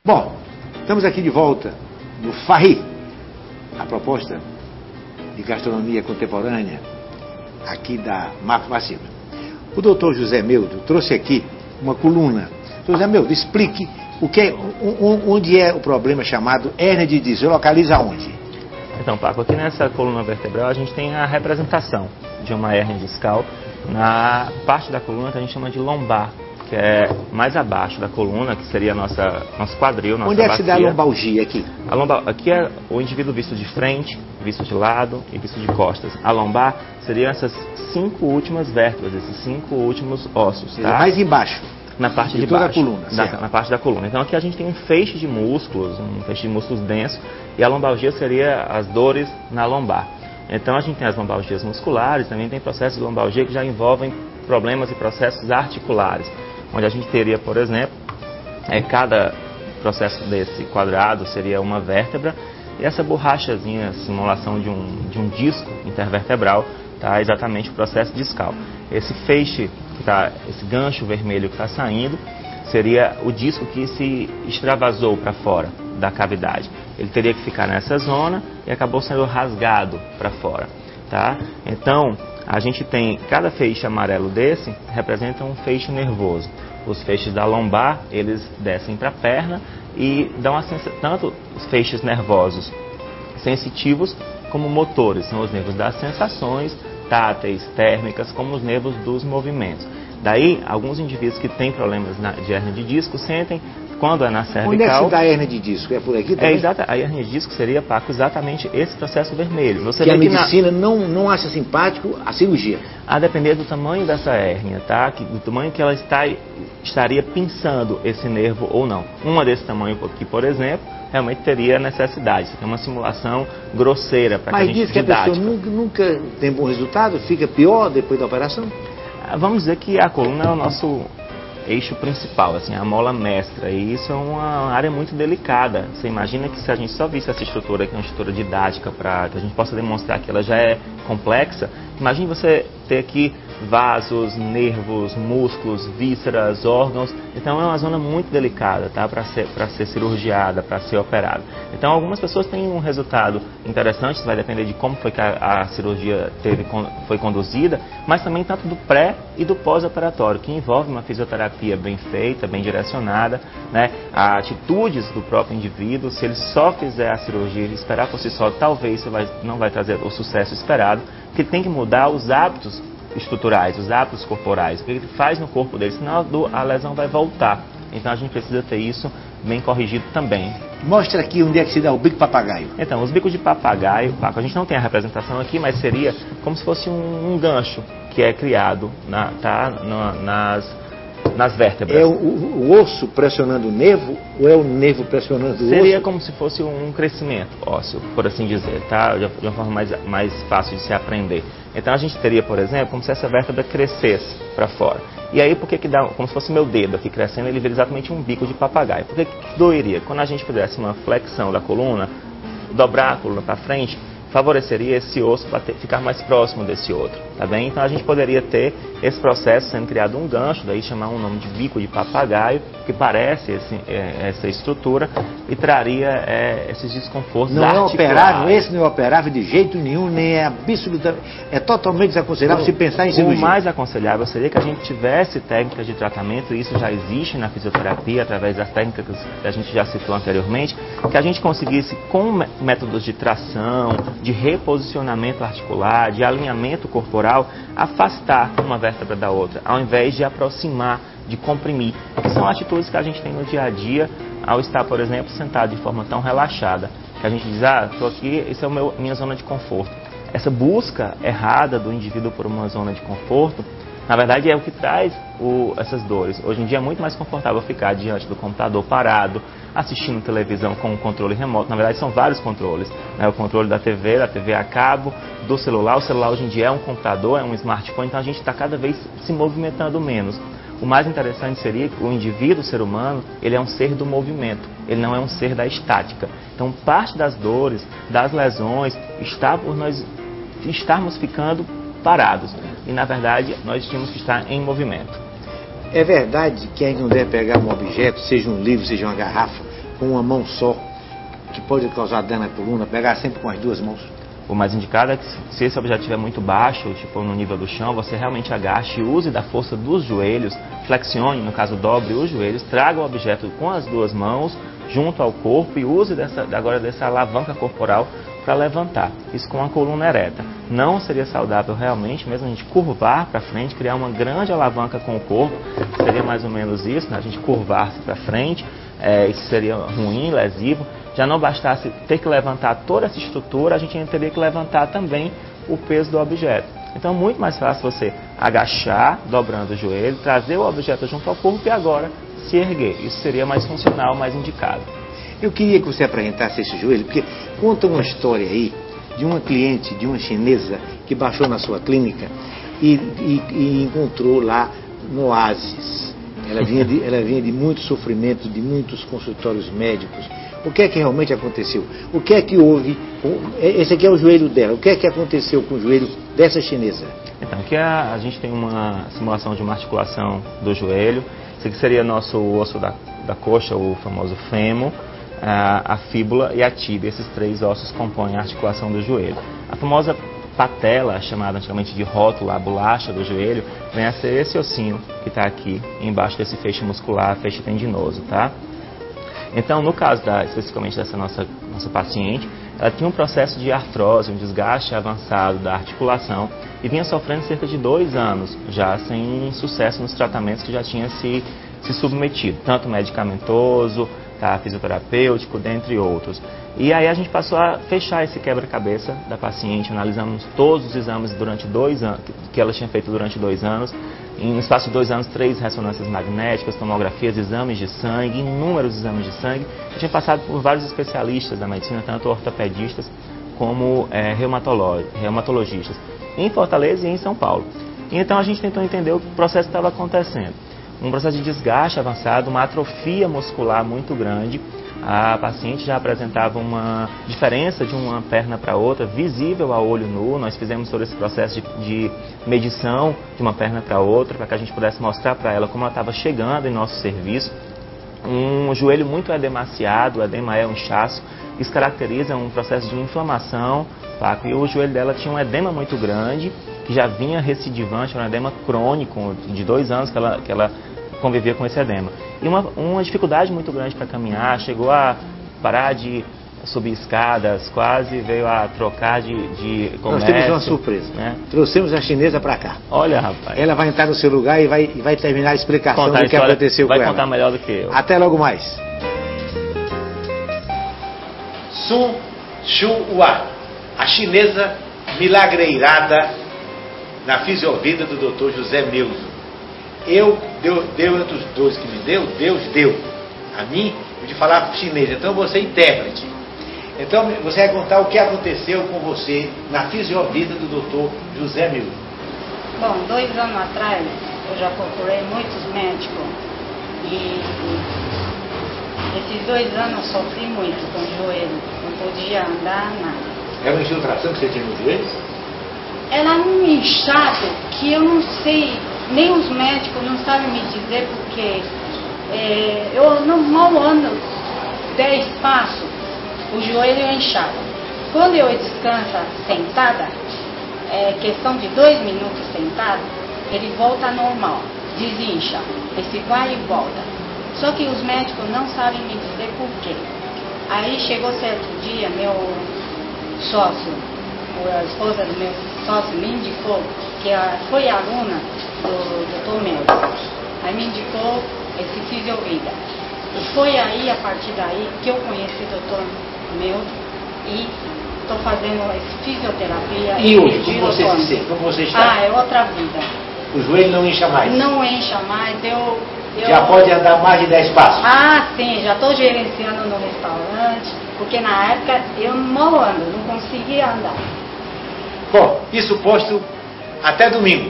Bom, estamos aqui de volta no Farri, a proposta de gastronomia contemporânea aqui da Marco Vacilo. O doutor José Meldo trouxe aqui uma coluna. Doutor José Meldo, explique onde é o problema chamado hérnia de disco. Localiza onde? Então, Paco, aqui nessa coluna vertebral a gente tem a representação de uma hérnia discal na parte da coluna que a gente chama de lombar, que é mais abaixo da coluna, que seria nosso quadril, nossa Onde é que bacia. se dá a lombalgia aqui? Aqui é o indivíduo visto de frente, visto de lado e visto de costas. A lombar seriam essas 5 últimas vértebras, esses 5 últimos ossos, tá? Mais embaixo. Na parte de toda baixo, a coluna, na parte da coluna. Então aqui a gente tem um feixe de músculos denso, e a lombalgia seria as dores na lombar. Então a gente tem as lombalgias musculares, também tem processos de lombalgia que já envolvem problemas e processos articulares, onde a gente teria, por exemplo, cada processo desse quadrado seria uma vértebra, e essa borrachazinha, simulação de um disco intervertebral, tá? Exatamente o processo discal. Esse feixe, esse gancho vermelho que está saindo, seria o disco que se extravasou para fora da cavidade. Ele teria que ficar nessa zona e acabou sendo rasgado para fora, tá? Então, a gente tem, cada feixe amarelo desse representa um feixe nervoso. Os feixes da lombar, eles descem para a perna e dão tanto os feixes nervosos sensitivos como motores, são os nervos das sensações, táteis, térmicas, como os nervos dos movimentos. Daí, alguns indivíduos que têm problemas de hérnia de disco sentem, quando é na cervical... Onde é que se dá a hérnia de disco? É por aqui também? A hérnia de disco seria, Paco, exatamente esse processo vermelho. Você que vê a medicina não acha simpático a cirurgia. A depender do tamanho dessa hérnia, tá? Do tamanho que ela estaria pinçando esse nervo ou não. Uma desse tamanho aqui, por exemplo, realmente teria necessidade. Você tem uma simulação grosseira para que a gente diz que a pessoa nunca tem bom resultado? Fica pior depois da operação? Vamos dizer que a coluna é o nosso eixo principal, assim, a mola mestra, e isso é uma área muito delicada. Você imagina que se a gente só visse essa estrutura, que é uma estrutura didática, para que a gente possa demonstrar que ela já é complexa, imagine você ter aqui vasos, nervos, músculos, vísceras, órgãos. Então é uma zona muito delicada, tá? Para ser cirurgiada, para ser operada. Então algumas pessoas têm um resultado interessante, vai depender de como foi que a cirurgia foi conduzida, mas também tanto do pré e do pós-operatório, que envolve uma fisioterapia bem feita, bem direcionada, né? Atitudes do próprio indivíduo. Se ele só fizer a cirurgia e esperar por si só, talvez não vai trazer o sucesso esperado, porque tem que mudar os hábitos estruturais, os hábitos corporais, o que ele faz no corpo dele, senão a lesão vai voltar. Então a gente precisa ter isso bem corrigido também. Mostra aqui onde é que se dá o bico de papagaio. Então, os bicos de papagaio, Paco, a gente não tem a representação aqui, mas seria como se fosse um gancho que é criado nas vértebras. É o osso pressionando o nervo ou é o nervo pressionando o osso? Seria como se fosse um crescimento ósseo, por assim dizer, tá? De uma forma mais fácil de se aprender. Então a gente teria, por exemplo, como se essa vértebra crescesse para fora. E aí, por que dá, como se fosse meu dedo aqui crescendo, ele vira exatamente um bico de papagaio. Por que doeria? Quando a gente fizesse uma flexão da coluna, dobrar a coluna para frente, favoreceria esse osso para ficar mais próximo desse outro, tá bem? Então a gente poderia ter esse processo sendo criado um gancho, daí chamar um nome de bico de papagaio, que parece essa estrutura e traria esses desconfortos articulares. Não é operável, esse não é operável de jeito nenhum, nem é absolutamente, é totalmente desaconselhável se pensar em cirurgia. O mais aconselhável seria que a gente tivesse técnicas de tratamento, e isso já existe na fisioterapia, através das técnicas que a gente já citou anteriormente, que a gente conseguisse, com métodos de tração, de reposicionamento articular, de alinhamento corporal, afastar uma vértebra da outra, ao invés de aproximar, de comprimir, que são atitudes que a gente tem no dia a dia, ao estar, por exemplo, sentado de forma tão relaxada, que a gente diz, estou aqui, isso é minha zona de conforto. Essa busca errada do indivíduo por uma zona de conforto, na verdade é o que traz essas dores. Hoje em dia é muito mais confortável ficar diante do computador parado, assistindo televisão com um controle remoto. Na verdade são vários controles, né? O controle da TV a cabo, do celular. O celular hoje em dia é um computador, é um smartphone, então a gente está cada vez se movimentando menos. O mais interessante seria que o indivíduo, o ser humano, ele é um ser do movimento, ele não é um ser da estática. Então parte das dores, das lesões, está por nós estarmos ficando parados. E na verdade nós tínhamos que estar em movimento. É verdade que a gente não deve pegar um objeto, seja um livro, seja uma garrafa, com uma mão só, que pode causar dano à coluna, pegar sempre com as duas mãos? O mais indicado é que se esse objetivo é muito baixo, tipo no nível do chão, você realmente agache e use da força dos joelhos, flexione, no caso dobre os joelhos, traga o objeto com as duas mãos junto ao corpo e use agora dessa alavanca corporal para levantar. Isso com a coluna ereta. Não seria saudável realmente, mesmo a gente curvar para frente, criar uma grande alavanca com o corpo, seria mais ou menos isso, né? A gente curvar-se para frente, isso seria ruim, lesivo. Já não bastasse ter que levantar toda essa estrutura, a gente ainda teria que levantar também o peso do objeto. Então é muito mais fácil você agachar, dobrando o joelho, trazer o objeto junto ao corpo e agora se erguer. Isso seria mais funcional, mais indicado. Eu queria que você apresentasse esse joelho, porque conta uma história aí de uma cliente, de uma chinesa, que baixou na sua clínica e encontrou lá no oásis. Ela vinha de muito sofrimento, de muitos consultórios médicos. O que é que realmente aconteceu? O que é que houve? Esse aqui é o joelho dela. O que é que aconteceu com o joelho dessa chinesa? Então, aqui a gente tem uma simulação de uma articulação do joelho. Esse aqui seria nosso osso da coxa, o famoso fêmur, a fíbula e a tíbia. Esses três ossos compõem a articulação do joelho. A famosa patela, chamada antigamente de rótula, a bolacha do joelho, vem a ser esse ossinho que está aqui embaixo desse feixe muscular, feixe tendinoso, tá? Então, no caso especificamente dessa nossa paciente, ela tinha um processo de artrose, um desgaste avançado da articulação e vinha sofrendo cerca de 2 anos, já sem sucesso nos tratamentos que já tinha se submetido, tanto medicamentoso, tá, fisioterapêutico, dentre outros. E aí a gente passou a fechar esse quebra-cabeça da paciente, analisamos todos os exames durante 2 anos, que ela tinha feito durante 2 anos, em espaço de 2 anos, 3 ressonâncias magnéticas, tomografias, exames de sangue, inúmeros exames de sangue. Eu tinha passado por vários especialistas da medicina, tanto ortopedistas como reumatologistas, em Fortaleza e em São Paulo. E então a gente tentou entender o processo que estava acontecendo. Um processo de desgaste avançado, uma atrofia muscular muito grande. A paciente já apresentava uma diferença de uma perna para outra, visível a olho nu. Nós fizemos todo esse processo de medição de uma perna para outra, para que a gente pudesse mostrar para ela como ela estava chegando em nosso serviço. Um joelho muito edemaciado, o edema é um inchaço. Isso caracteriza um processo de inflamação, Paco, e o joelho dela tinha um edema muito grande, que já vinha recidivante, um edema crônico, de 2 anos que ela convivia com esse edema. E uma dificuldade muito grande para caminhar, chegou a parar de subir escadas, quase veio a trocar de comércio. Nós temos uma surpresa, né? Trouxemos a chinesa para cá. Olha, rapaz. Ela vai entrar no seu lugar e vai terminar a explicação do que aconteceu com ela. Vai contar melhor do que eu. Até logo mais. Sun Shu-Hua, a chinesa milagreirada na fisiovida do Dr. José Meuso. Deu entre os dois que me deu, Deus deu a mim de falar chinês, então eu vou ser intérprete. Então você vai contar o que aconteceu com você na fisiovida do Dr. José Meuso. Bom, 2 anos atrás eu já procurei muitos médicos e esses 2 anos eu sofri muito com o joelho, não podia andar nada. Era uma infiltração que você tinha nos joelhos? Era um inchado que eu não sei, nem os médicos não sabem me dizer porque eu não mal ando 10 passos, o joelho é inchado. Quando eu descanso sentada, questão de 2 minutos sentada, ele volta normal, desincha, esse vai e volta. Só que os médicos não sabem me dizer por quê. Aí chegou certo dia, meu sócio, a esposa do meu sócio me indicou, que foi aluna do Dr. Meuso. Aí me indicou esse fisiovida. E foi aí, a partir daí, que eu conheci o Dr. Meuso e estou fazendo essa fisioterapia. E hoje, como você se sente? Como você está? É outra vida. O joelho não incha mais? Não incha mais, Já pode andar mais de 10 passos? Ah, sim, já estou gerenciando no restaurante, porque na época eu mal ando, não conseguia andar. Bom, isso posto até domingo.